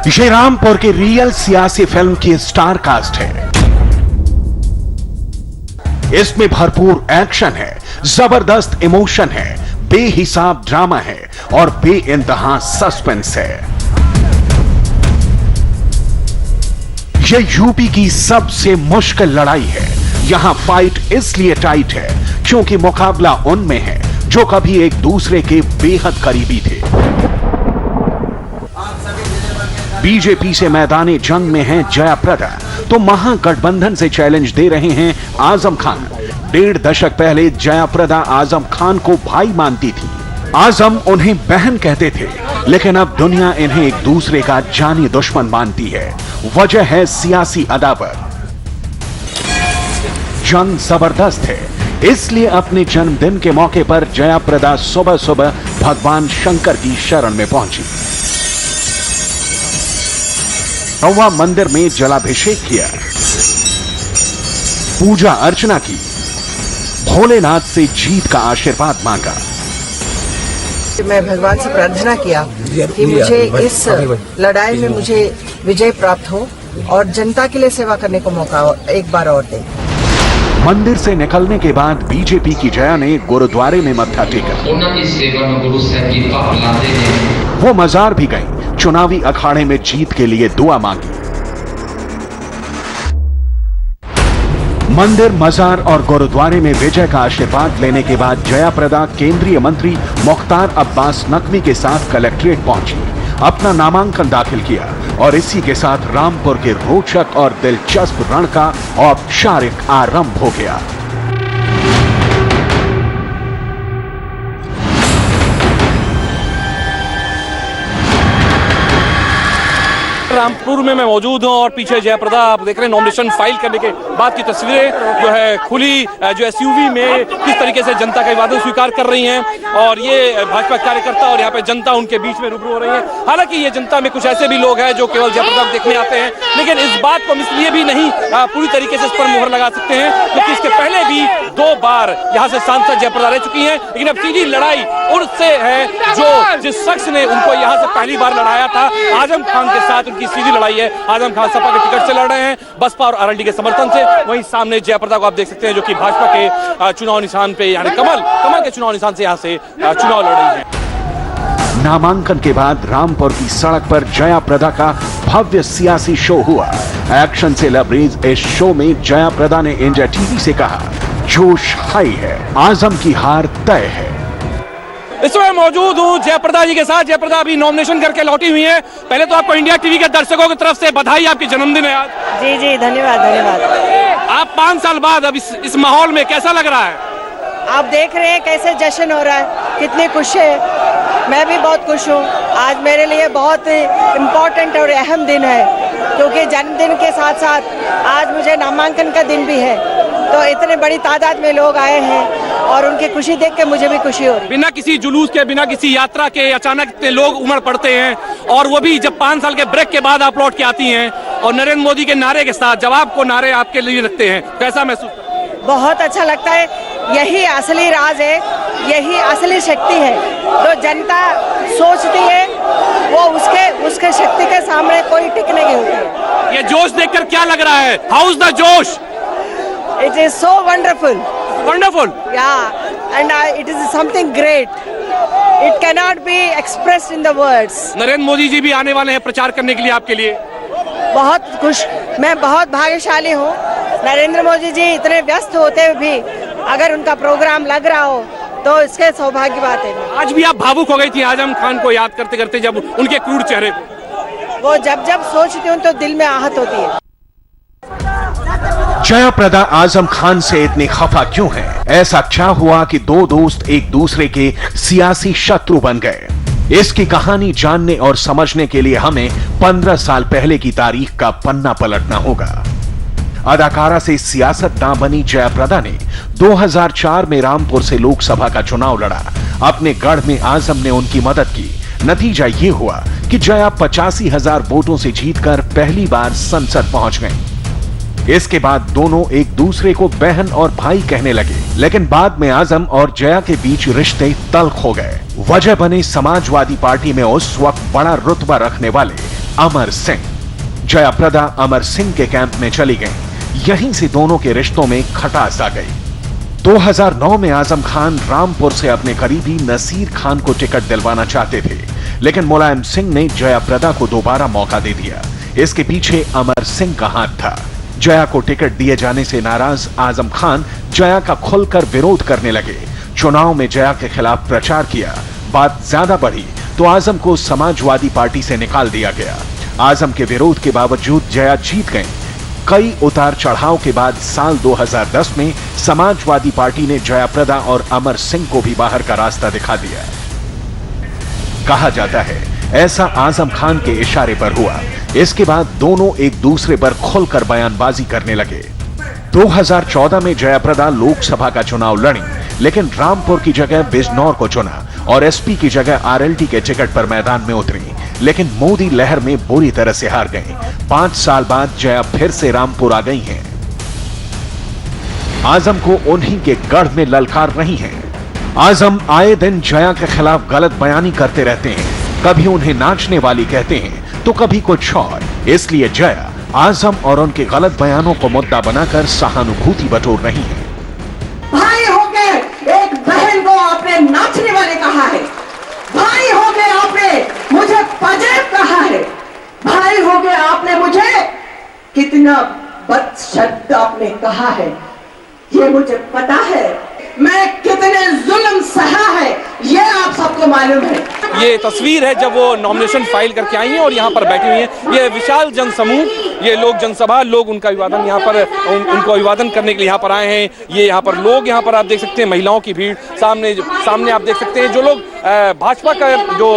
ये रामपुर की रियल सियासी फिल्म की स्टार कास्ट है। इसमें भरपूर एक्शन है, जबरदस्त इमोशन है, बेहिसाब ड्रामा है और बेइंतहा सस्पेंस है। यह यूपी की सबसे मुश्किल लड़ाई है। यहां फाइट इसलिए टाइट है क्योंकि मुकाबला उनमें है जो कभी एक दूसरे के बेहद करीबी थे। बीजेपी से मैदानी जंग में हैं जयाप्रदा, तो महागठबंधन से चैलेंज दे रहे हैं आजम खान। 1.5 दशक पहले जयाप्रदा आजम खान को भाई मानती थी। आजम उन्हें बहन कहते थे, लेकिन अब दुनिया इन्हें एक दूसरे का जानी दुश्मन मानती है। वजह है सियासी अदावत। जंग जबरदस्त है, इसलिए अपने जन्मदिन के मौके पर जयाप्रदा सुबह सुबह भगवान शंकर की शरण में पहुंची। रवा मंदिर में जलाभिषेक किया, पूजा अर्चना की, भोलेनाथ से जीत का आशीर्वाद मांगा। मैं भगवान से प्रार्थना किया कि मुझे इस लड़ाई में मुझे विजय प्राप्त हो और जनता के लिए सेवा करने को मौका एक बार और दे। मंदिर से निकलने के बाद बीजेपी की जया ने गुरुद्वारे में मत्था टेका। वो मजार भी गई, चुनावी अखाड़े में जीत के लिए दुआ मांगी। मंदिर, मजार और गुरुद्वारे में विजय का आशीर्वाद लेने के बाद जयाप्रदा केंद्रीय मंत्री मुख्तार अब्बास नकवी के साथ कलेक्ट्रेट पहुंची, अपना नामांकन दाखिल किया और इसी के साथ रामपुर के रोचक और दिलचस्प रण का औपचारिक आरंभ हो गया। रामपुर में मैं मौजूद हूं और पीछे जयाप्रदा आप देख रहे हैं नॉमिनेशन फाइल करने के बाद की तस्वीरें जो है खुली जो एसयूवी में किस तरीके से जनता का अभिवादन स्वीकार कर रही हैं और ये भाजपा कार्यकर्ता और यहाँ पे जनता उनके बीच में रूबरू हो रही है। हालांकि ये जनता में कुछ ऐसे भी लोग हैं जो केवल जयाप्रदा को देखने आते हैं, लेकिन इस बात को हम इसलिए भी नहीं पूरी तरीके से इस पर मोहर लगा सकते हैं क्योंकि इसके पहले भी 2 बार यहाँ से सांसद जयाप्रदा रह चुकी हैं। लेकिन अब सीधी लड़ाई उनसे है जो जिस शख्स ने उनको यहाँ से पहली बार लड़ाया था, आजम खान के साथ उनकी सीधी लड़ाई है। आजम खान सपा के टिकट से लड़ रहे हैं, बसपा और आरएलडी के समर्थन से। वहीं सामने जयाप्रदा को आप देख सकते हैं जो कि भाजपा के चुनाव निशान पे यानी कमल के चुनाव निशान से यहाँ से चुनाव लड़ रही है। नामांकन के बाद रामपुर की सड़क पर जयाप्रदा का भव्य सियासी शो हुआ। एक्शन से लबरेज इस शो में जयाप्रदा ने इंडिया टीवी से कहा, जोश हाई है, आजम की हार तय है। इस समय मौजूद हूँ जयाप्रदा जी के साथ। जयाप्रदा अभी नॉमिनेशन करके लौटी हुई है। पहले तो आपको इंडिया टीवी के दर्शकों की तरफ से बधाई, आपकी जन्मदिन है आज। जी जी, धन्यवाद धन्यवाद। आप 5 साल बाद अब इस माहौल में कैसा लग रहा है? आप देख रहे हैं कैसे जश्न हो रहा है, कितनी खुशी है। मैं भी बहुत खुश हूँ। आज मेरे लिए बहुत इम्पोर्टेंट और अहम दिन है क्योंकि जन्मदिन के साथ साथ आज मुझे नामांकन का दिन भी है। तो इतने बड़ी तादाद में लोग आए हैं और उनकी खुशी देख के मुझे भी खुशी हो रही है। बिना किसी जुलूस के, बिना किसी यात्रा के अचानक इतने लोग उमड़ पड़ते हैं और वो भी जब 5 साल के ब्रेक के बाद आप लौट के आती हैं और नरेंद्र मोदी के नारे के साथ जब आपको नारे आपके लिए रखते हैं, कैसा महसूस? बहुत अच्छा लगता है। यही असली राज है, यही असली शक्ति है। जो जनता सोचती है वो उसके शक्ति के सामने कोई टिक नहीं होती है। ये जोश देखकर क्या लग रहा है? हाउ इज द जोश? It is so wonderful. Wonderful. Yeah, and it is something great. It cannot be expressed in the words. Narendra Modi ji भी आने वाले हैं प्रचार करने के लिए आपके लिए। बहुत खुश, मैं बहुत भाग्यशाली हूँ। नरेंद्र मोदी जी इतने व्यस्त होते हुए भी अगर उनका प्रोग्राम लग रहा हो तो इसके सौभाग्य बात है। आज भी आप भावुक हो गई थी आजम खान को याद करते करते, जब उनके क्रूर चेहरे को। वो जब सोचती हूँ तो दिल में आहत होती है। जयाप्रदा आजम खान से इतनी खफा क्यों है? ऐसा क्या हुआ कि 2 दोस्त एक दूसरे के सियासी शत्रु बन गए? इसकी कहानी जानने और समझने के लिए हमें 15 साल पहले की तारीख का पन्ना पलटना होगा। अदाकारा से सियासतदां बनी जयाप्रदा ने 2004 में रामपुर से लोकसभा का चुनाव लड़ा। अपने गढ़ में आजम ने उनकी मदद की। नतीजा ये हुआ कि जया 85,000 वोटों से जीतकर पहली बार संसद पहुंच गईं। इसके बाद दोनों एक दूसरे को बहन और भाई कहने लगे, लेकिन बाद में आजम और जया के बीच रिश्ते तल्ख हो गए। वजह बने समाजवादी पार्टी में उस वक्त बड़ा रुतबा रखने वाले अमर सिंह। जयाप्रदा अमर सिंह के कैंप में चली गईं। यहीं से दोनों के रिश्तों में खटास आ गई। 2009 में आजम खान रामपुर से अपने करीबी नसीर खान को टिकट दिलवाना चाहते थे, लेकिन मुलायम सिंह ने जयाप्रदा को दोबारा मौका दे दिया। इसके पीछे अमर सिंह का हाथ था। जया को टिकट दिए जाने से नाराज आजम खान जया का खुलकर विरोध करने लगे। चुनाव में जया के खिलाफ प्रचार किया। बात ज्यादा बढ़ी तो आजम को समाजवादी पार्टी से निकाल दिया गया। आजम के विरोध के बावजूद जया जीत गईं। कई उतार चढ़ाव के बाद साल 2010 में समाजवादी पार्टी ने जयाप्रदा और अमर सिंह को भी बाहर का रास्ता दिखा दिया। कहा जाता है ऐसा आजम खान के इशारे पर हुआ। इसके बाद दोनों एक दूसरे पर खुलकर बयानबाजी करने लगे। 2014 में जयाप्रदा लोकसभा का चुनाव लड़ी, लेकिन रामपुर की जगह बिजनौर को चुना और एसपी की जगह आरएलटी के टिकट पर मैदान में उतरी, लेकिन मोदी लहर में बुरी तरह से हार गई। 5 साल बाद जया फिर से रामपुर आ गई हैं। आजम को उन्हीं के गढ़ में ललकार रही हैं। आजम आए दिन जया के खिलाफ गलत बयानी करते रहते हैं। कभी उन्हें नाचने वाली कहते हैं तो कभी कुछ और। इसलिए जया आजम और उनके गलत बयानों को मुद्दा बनाकर सहानुभूति बटोर रही हैं। भाई हो गए, एक बहन को आपने नाचने वाले कहा है। भाई हो गए, आपने मुझे पजेब कहा है। भाई हो गए, आपने मुझे कितना बदशब्द आपने कहा है। ये मुझे पता है, मैं कितने जुल्म सहा है, ये आप सबको मालूम है। ये तस्वीर है जब वो नॉमिनेशन फाइल करके आई हैं और यहाँ पर बैठी हुई हैं। ये विशाल जनसमूह, ये लोग जनसभा, लोग उनका अभिवादन यहाँ पर उनको अभिवादन करने के लिए यहाँ पर आए हैं। ये यहाँ पर लोग, यहाँ पर आप देख सकते हैं महिलाओं की भीड़। सामने आप देख सकते हैं जो लोग भाजपा का जो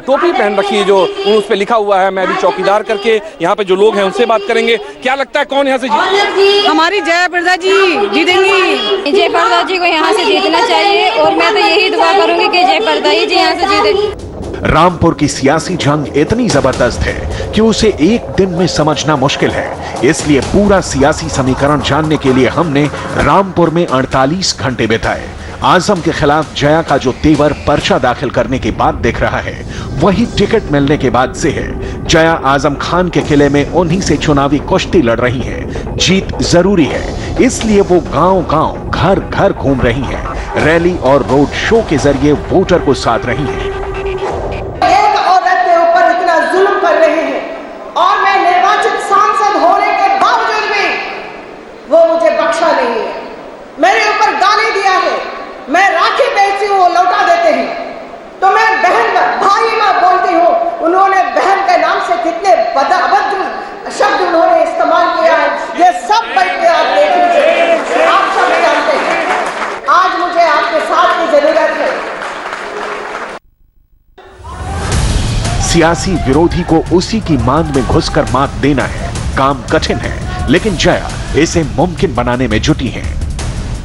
टोपी पहन रखी है, जो उस पर लिखा हुआ है मैं भी चौकीदार करके, यहाँ पे जो लोग हैं उनसे बात करेंगे। क्या लगता है कौन यहाँ से जीत? हमारी जयाप्रदा जी जीतेंगी। जयाप्रदा जी को यहाँ से जीतना चाहिए और मैं तो यही दुआ करूंगी कि जयाप्रदा जी यहाँ से जीते। रामपुर की सियासी जंग इतनी जबरदस्त है कि उसे एक दिन में समझना मुश्किल है। इसलिए पूरा सियासी समीकरण जानने के लिए हमने रामपुर में 48 घंटे बिताए। आजम के खिलाफ जया का जो तेवर पर्चा दाखिल करने के बाद दिख रहा है, वही टिकट मिलने के बाद से है। जया आजम खान के किले में उन्हीं से चुनावी कुश्ती लड़ रही हैं। जीत जरूरी है, इसलिए वो गांव-गांव, घर-घर घूम रही हैं। रैली और रोड शो के जरिए वोटर को साध रही हैं। एक औरत के ऊपर इतना जुल्म कर रहे हैं और मैं निर्वाचित सांसद होने के बावजूद भी वो मुझे बख्शा नहीं है। मेरे ऊपर गाली दिया है, मैं राखी बेचती हूँ, वो लौटा देते हैं। तो मैं बहन भाई माँ बोलती हूँ। उन्होंने बहन के नाम से कितने अभद्र शब्द उन्होंने इस्तेमाल किया है, ये सब बैठ के आप देख लीजिए, आप सब जानते हैं। आज मुझे आपके साथ की जरूरत है। सियासी विरोधी को उसी की मान में घुसकर मात देना है। काम कठिन है, लेकिन जया इसे मुमकिन बनाने में जुटी हैं।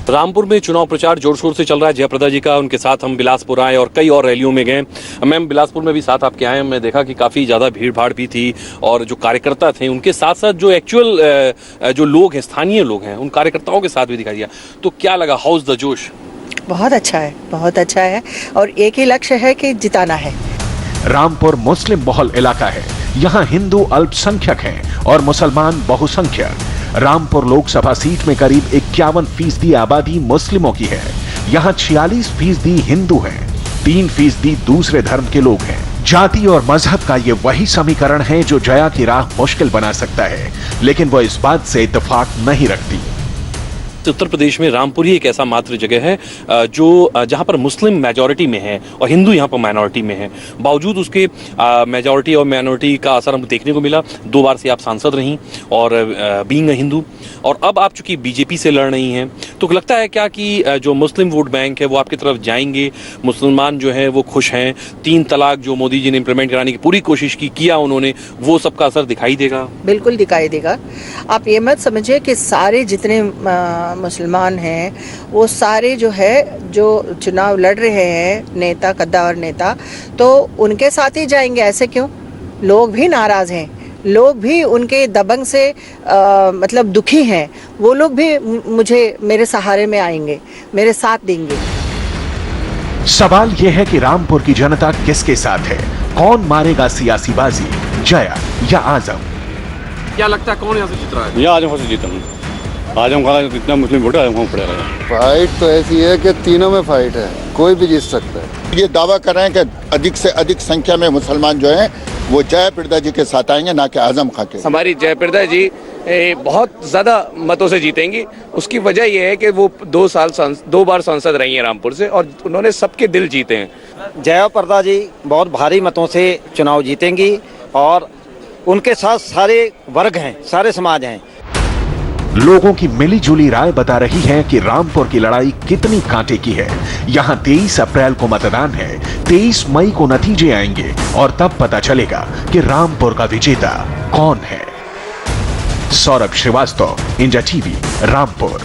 रामपुर में चुनाव प्रचार जोर शोर से चल रहा है जयाप्रदा जी का। उनके साथ हम बिलासपुर आए और कई और रैलियों में गए। मैम बिलासपुर में भी साथ आपके आए, मैं देखा कि काफ़ी ज़्यादा भीड़ भाड़ भी थी और जो कार्यकर्ता थे उनके साथ साथ जो एक्चुअल जो लोग हैं, स्थानीय लोग हैं, उन कार्यकर्ताओं के साथ भी दिखाई दिया। तो क्या लगा, हाउस द जोश? बहुत अच्छा है, बहुत अच्छा है और एक ही लक्ष्य है कि जिताना है। रामपुर मुस्लिम बहुल इलाका है। यहाँ हिंदू अल्पसंख्यक हैं और मुसलमान बहुसंख्यक। रामपुर लोकसभा सीट में करीब 51% आबादी मुस्लिमों की है। यहाँ 46% हिंदू हैं, 3% दूसरे धर्म के लोग हैं। जाति और मजहब का ये वही समीकरण है जो जया की राह मुश्किल बना सकता है, लेकिन वो इस बात से इत्तेफाक नहीं रखती। उत्तर प्रदेश में रामपुर ही एक ऐसा मात्र जगह है जो जहां पर मुस्लिम मेजॉरिटी में है और हिंदू यहां पर माइनॉरिटी में है। बावजूद उसके मेजॉरिटी और माइनॉरिटी का असर हमको देखने को मिला। 2 बार से आप सांसद रहीं और बीइंग अ हिंदू, और अब आप चूंकि बीजेपी से लड़ रही हैं, तो लगता है क्या कि जो मुस्लिम वोट बैंक है वो आपकी तरफ जाएंगे? मुसलमान जो है वो खुश हैं? 3 तलाक जो मोदी जी ने इम्प्लीमेंट कराने की पूरी कोशिश किया उन्होंने, वो सबका असर दिखाई देगा? बिल्कुल दिखाई देगा। आप ये मत समझिए कि सारे जितने मुसलमान हैं वो सारे जो है जो चुनाव लड़ रहे हैं, नेता कद्दावर नेता, तो उनके साथ ही जाएंगे। ऐसे क्यों? लोग भी नाराज हैं, लोग भी उनके दबंग से मतलब दुखी हैं। वो लोग भी मेरे सहारे में आएंगे, मेरे साथ देंगे। सवाल यह है कि रामपुर की जनता किसके साथ है? कौन मारेगा सियासी बाजी? जया या आजम। क्या लगता है कौन यहाँ से जीत रहा है? ये आजम से जीता हूँ। आजम का जितना मुस्लिम वोट है आजम पड़ेगा। फाइट तो ऐसी है कि तीनों में फाइट है, कोई भी जीत सकता है। ये दावा कर रहे हैं कि अधिक से अधिक संख्या में मुसलमान जो हैं वो जयाप्रदा जी के साथ आएंगे, ना कि आजम खां के। हमारी जयाप्रदा जी बहुत ज़्यादा मतों से जीतेंगी। उसकी वजह यह है कि वो 2 बार सांसद रही हैं रामपुर से और उन्होंने सबके दिल जीते हैं। जयाप्रदा जी बहुत भारी मतों से चुनाव जीतेंगी और उनके साथ सारे वर्ग हैं, सारे समाज हैं। लोगों की मिलीजुली राय बता रही है कि रामपुर की लड़ाई कितनी कांटे की है। यहां 23 अप्रैल को मतदान है, 23 मई को नतीजे आएंगे और तब पता चलेगा कि रामपुर का विजेता कौन है। Saurabh Srivastava, India TV, Rampur.